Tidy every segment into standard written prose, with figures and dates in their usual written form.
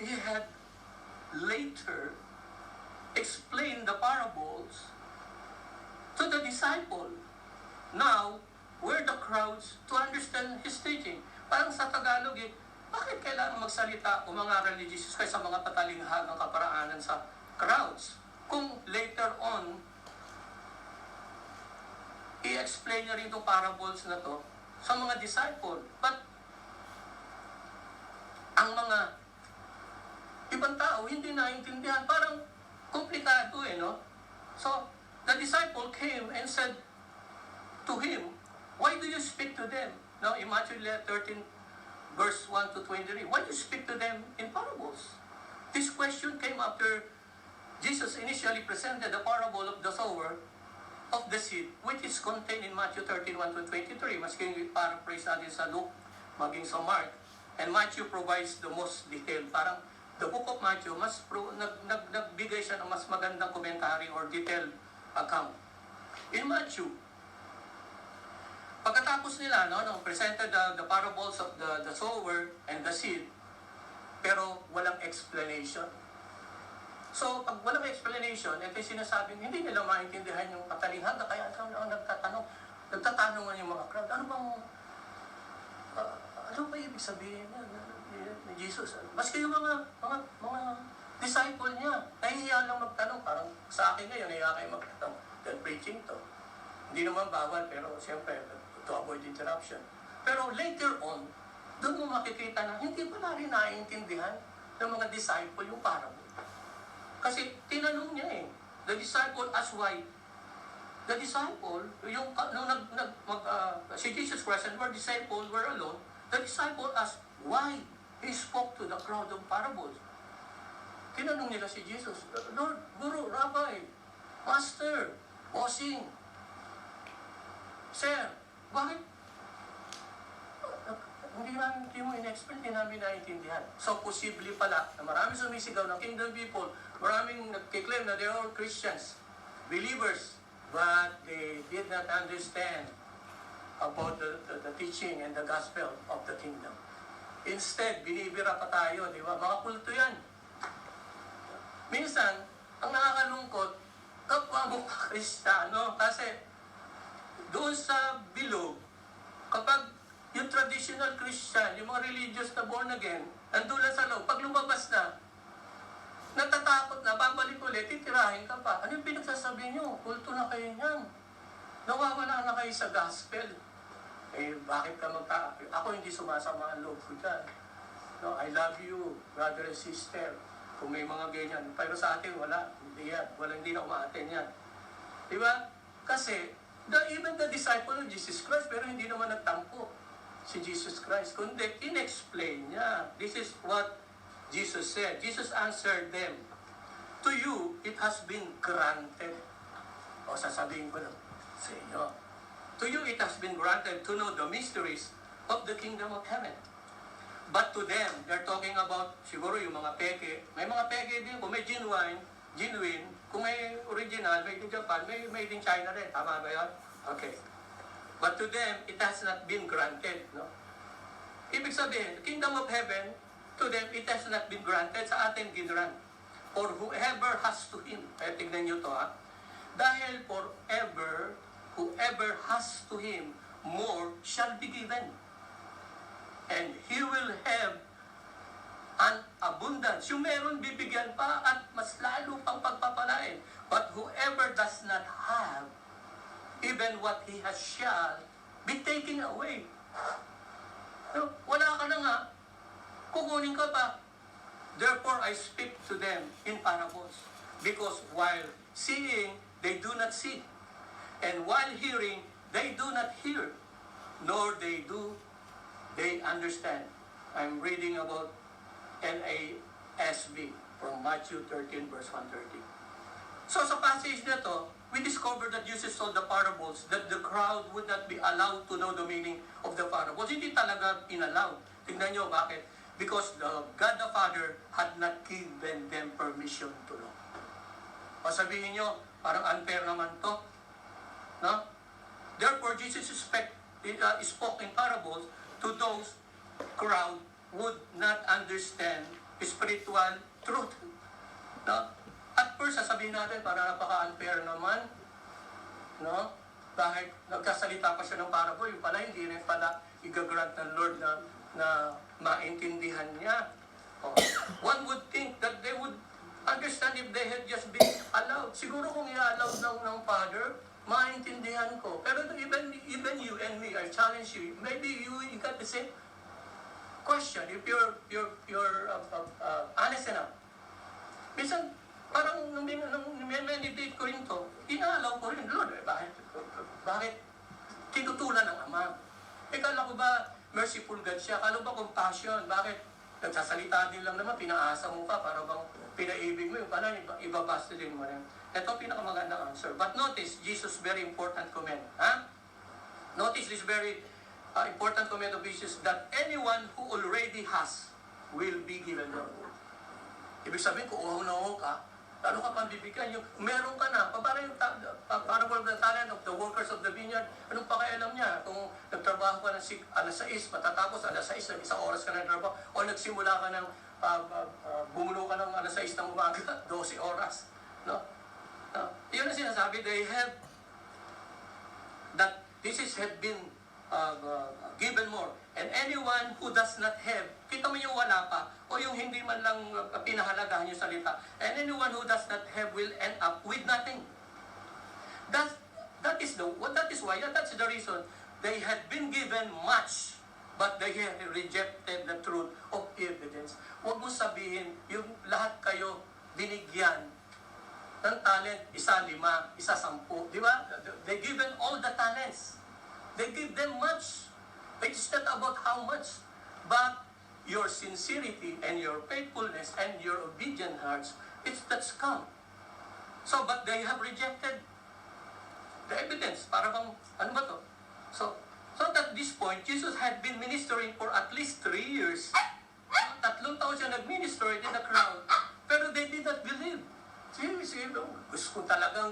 he had later explained the parables to the disciple. Now, were the crowds to understand his teaching? Parang sa Tagalog bakit kailangan magsalita o mangaral ni Jesus Christ sa mga patalinghagang kaparaanan sa crowds? Kung later on, i-explain niya rin itong parables na to sa mga disciple. But, ang mga ibang tao hindi naiintindihan. Parang komplikado no? So, the disciple came and said to him, why do you speak to them? Now, in Matthew 13, verse 1 to 23, why do you speak to them in parables? This question came after Jesus initially presented the parable of the sower of the seed, which is contained in Matthew 13, 1 to 23. Maski paraphrase natin sa Luke, maging sa Mark. And Matthew provides the most detail. Parang the book of Matthew, nagbigay siya ng mas magandang commentary or detailed account. In Matthew, pagkatapos nila, presented the parables of the sower and the seed, pero walang explanation. So, pag walang explanation, ito yung sinasabing, hindi nila maintindihan yung katalinghaga, kaya nagtatanungan yung mga crowd, ano ba ibig sabihin ni Jesus? Maski yung mga disciple niya, nahihiya lang magtanong, parang sa akin ngayon, nahihiya kayo magtanong, dahil preaching to. Hindi naman bawal, pero siyempre, to avoid interruption. Pero later on, doon mo makikita na hindi pa rin naiintindihan ng mga disciple yung parable. Kasi tinanong niya the disciple asked why. The disciple, si Jesus Christ and where disciples were alone, the disciple asked why he spoke to the crowd of parables. Tinanong nila si Jesus, Lord, Guru, Rabbi, Master, Bossing, Sir, bakit? Hindi mo in-explain, hindi namin naiintindihan. So, posible pala na maraming sumisigaw ng kingdom people, maraming nagkiklaim na they're all Christians, believers, but they did not understand about the teaching and the gospel of the kingdom. Instead, binibira pa tayo, di ba? Mga kulto yan. Minsan, ang nakakalungkot, kapwa mo Kristiyano, kasi doon sa bilog, kapag yung traditional Christian, yung mga religious na born again, nandun lang sa loob, pag lumabas na, natatakot na, babalik ulit, titirahin ka pa. Ano yung pinagsasabi nyo? Kulto na kayo niyan. Nawawala na kayo sa gospel. Bakit ka Ako hindi sumasama ang loob ko dyan. No, I love you, brother and sister. Kung may mga ganyan. Pero sa atin, wala. Hindi yan. Hindi na umaaten yan. Diba? Kasi, even the disciple of Jesus Christ, pero hindi naman nagtampo si Jesus Christ, kundi in-explain niya. This is what Jesus said. Jesus answered them, to you, it has been granted. O sasabihin ko lang sa inyo. To you, it has been granted to know the mysteries of the kingdom of heaven. But to them, they're talking about, siguro yung mga peke. May mga peke din, kung may genuine, kung may original, made in Japan, may made in China rin. Tama ba yun? Okay. But to them, it has not been granted. No? Ibig sabihin, the kingdom of heaven, to them, it has not been granted. Sa atin, ginrant. For whoever has to him. Kaya tignan nyo to Dahil whoever has to him, more shall be given. And he will have an abundance. Yung meron, bibigyan pa at mas lalo pang pagpapalain. But whoever does not have, even what he has shall be taken away. So, wala ka na nga, kukunin ka pa. Therefore, I speak to them in parables. Because while seeing, they do not see. And while hearing, they do not hear. Nor they understand. I'm reading about NASB from Matthew 13, verse 130. So sa passage na to, we discovered that Jesus told the parables that the crowd would not be allowed to know the meaning of the parables. Hindi talaga inallowed. Tignan nyo bakit? Because God the Father had not given them permission to know. O sabihin nyo, parang unfair naman to. No? Therefore, Jesus spoke in parables to those crowd would not understand spiritual truth. No? At first, sasabihin natin, para napaka-unfair naman, no? Dahil nagkasalita pa siya ng parable, yung pala hindi rin pala igagrant ng Lord na maintindihan niya. Oh. One would think that they would understand if they had just been allowed. Siguro kung i-allowed ng Father, maintindihan ko. Pero even you and me, I challenge you, maybe you got the same question if you're honest enough. Minsan, parang nung meditate ko rin to, inaalaw ko rin, Lord, bakit tinutulan ng Ama? Kala ko ba merciful God siya? Kala ba compassion? Bakit nagsasalita din lang naman, pinaasa mo pa, para bang pinaibig mo, yung pala, ibabasta din mo rin. Ito pinakamagandang answer. But notice, Jesus' very important comment. Ha? Notice this very important comment of Jesus, that anyone who already has will be given more. Ibig sabihin, kung uhaw na uhaw ka, lalo ka pang bibigyan, yung meron ka na, para yung parable of the talent of the workers of the vineyard, anong pakialam niya? Kung nagtrabaho ka ng alas 6, matatapos alas 6, isang oras ka na trabaho, o nagsimula ka ng, bumuno ka ng alas 6 ng umaga, 12 oras. No? Yun ang sinasabi, they have, that this had been given more. And anyone who does not have, kita mo yung wala pa, o yung hindi man lang pinahalagahan yung salita, and anyone who does not have will end up with nothing. That's the reason they had been given much, but they have rejected the truth of evidence. Huwag mo sabihin, yung lahat kayo binigyan ng talent, 1, 5, 10. Di ba? They given all the talents. They give them much. It's not about how much, but your sincerity and your faithfulness and your obedient hearts, that's come. So, but they have rejected the evidence. Para bang, ano ba to? So at this point, Jesus had been ministering for at least 3 years. 3 taon siya nag-minister in the crowd, pero they did not believe.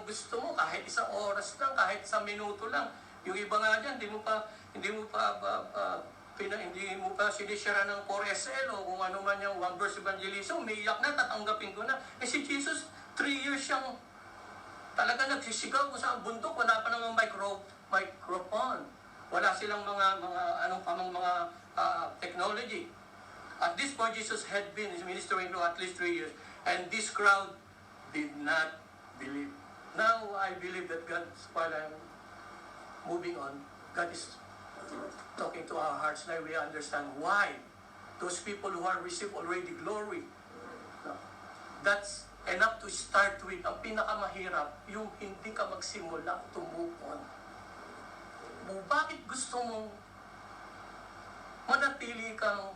Gusto mo, kahit 1 oras lang, kahit 1 minuto lang. Yung iba nga dyan, hindi mo pa sinisira ng 4SL o kung ano man yung 1 verse evangelism, umiiyak na, tatanggapin ko na. Si Jesus, 3 years siyang talaga nagsisigaw kung sa bundok, wala pa namang microphone. Wala silang mga technology. At this point, Jesus had been ministering to at least 3 years, and this crowd did not believe. Now, I believe that God, while I'm moving on, God is talking to our hearts now. We understand why those people who are received already glory. That's enough to start with. Ang pinakamahirap, yung hindi ka magsimula to move on. Bakit gusto mong manatili kang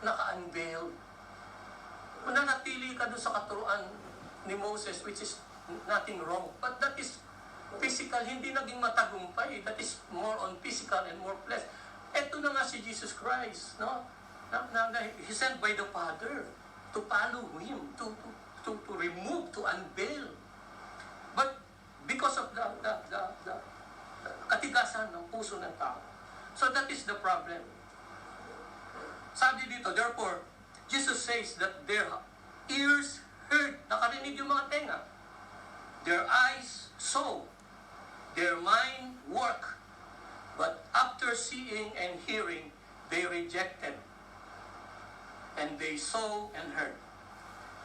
naka-unveil? Manatili ka doon sa katuruan ni Moses, which is nothing wrong. But that is physical, hindi naging matagumpay. That is more on physical and more flesh. Eto na nga si Jesus Christ, no? He sent by the Father to follow Him, to remove, to unveil. But because of the katigasan ng puso ng tao. So that is the problem. Sabi dito, therefore, Jesus says that their ears heard, nakarinig yung mga tenga. Their eyes saw, their mind worked. But after seeing and hearing, they rejected. And they saw and heard.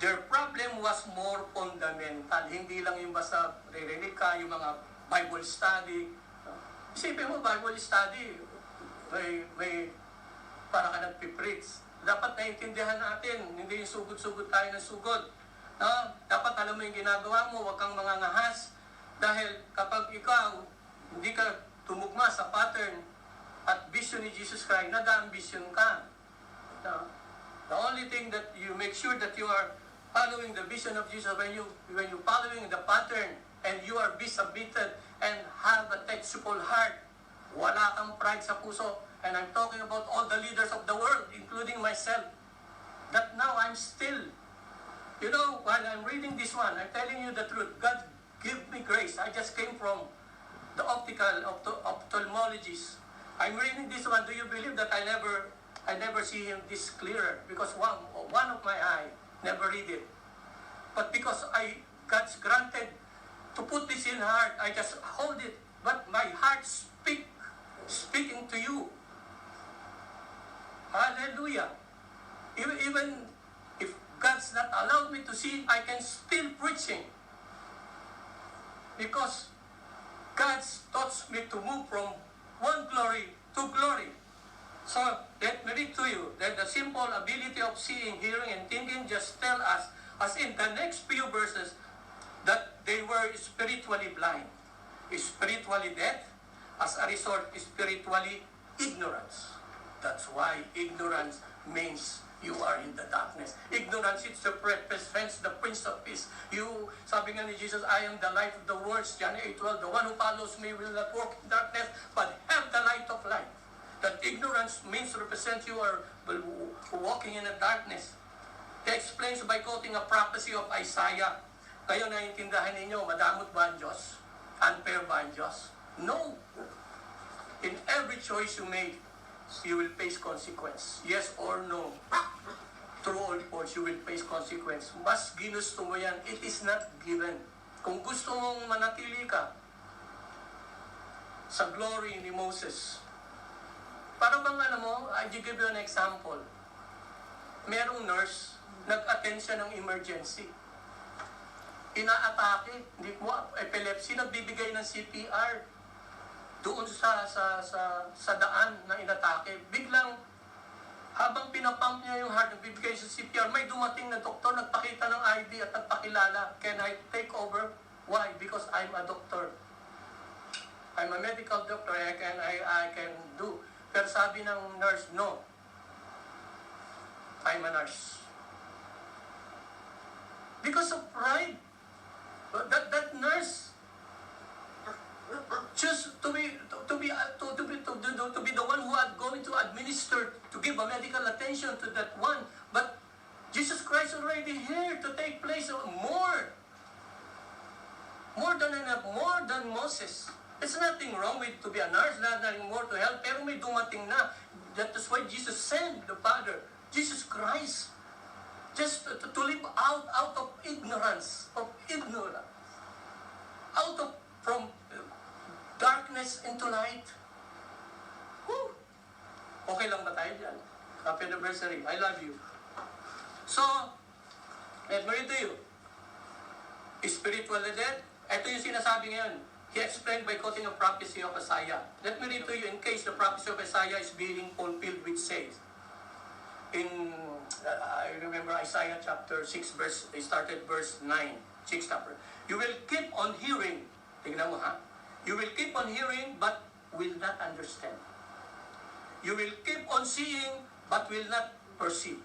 Their problem was more fundamental. Hindi lang yung basta ririnig ka, yung mga Bible study. Isipin mo, Bible study, may para ka nagpipreach. Dapat naiintindihan natin, hindi yung sugod-sugod tayo ng sugod. No? Dapat alam mo yung ginagawa mo, huwag kang mangangahas. Dahil kapag ikaw, hindi ka tumugma sa pattern at vision ni Jesus Christ, nag-ambition ka. No? The only thing that you make sure that you are following the vision of Jesus, when you following the pattern and you are be submitted and have a teachable heart, wala kang pride sa puso. And I'm talking about all the leaders of the world, including myself, that now I'm still, while I'm reading this one, I'm telling you the truth. God give me grace. I just came from the ophthalmologist. I'm reading this one. Do you believe that I never I never see him this clearer because one of my eye never read it. But because God's granted to put this in heart, I just hold it. But my heart speaking to you. Hallelujah. Even if God's not allowed me to see, I can still preaching. Because God taught me to move from one glory to glory. So, let me read to you that the simple ability of seeing, hearing, and thinking just tell us, as in the next few verses, that they were spiritually blind, spiritually dead, as a result, spiritually ignorance. That's why ignorance means you are in the darkness. Ignorance is the friends, the Prince of Peace. Sabi nga ni Jesus, I am the light of the world, John 8:12, the one who follows me will not walk in darkness, but have the light of life. That ignorance means represent you are walking in the darkness. He explains by quoting a prophecy of Isaiah. Kayo naiintindihan ninyo, madamot ba ang Diyos? Unfair ba ang Diyos? No. In every choice you make, you will face consequence. Yes or no. True or false, you will face consequence. Mas ginusto mo yan, it is not given. Kung gusto mong manatili ka sa glory ni Moses, para bang alam mo, I give you an example. Merong nurse, nag-attend siya ng emergency. Inaatake, epilepsy, nagbibigay ng CPR. Doon sa daan na inatake, biglang habang pinapump niya yung heart, nagbibigay sa CPR, may dumating na doktor, nagpakita ng ID at nagpakilala. Can I take over? Why? Because I'm a doctor. I'm a medical doctor. I can do. Pero sabi ng nurse, no. I'm a nurse. Because of pride. That nurse choose to be the one who are going to administer, to give a medical attention to that one. But Jesus Christ already here to take place of more than enough, more than Moses. There's nothing wrong with to be a nurse, nothing more to help, pero may dumating na. That is why Jesus sent the Father, Jesus Christ, just to live out of ignorance, from darkness into light. Woo! Okay lang ba tayo dyan? Happy anniversary. I love you. So, let me read to you. Spiritually dead. Ito yung sinasabi ngayon. He explained by quoting a prophecy of Isaiah. Let me read to you in case the prophecy of Isaiah is being fulfilled, which says, I remember Isaiah chapter 6, started verse 9, 6 chapter. You will keep on hearing. Tingnan mo ha. You will keep on hearing, but will not understand. You will keep on seeing, but will not perceive.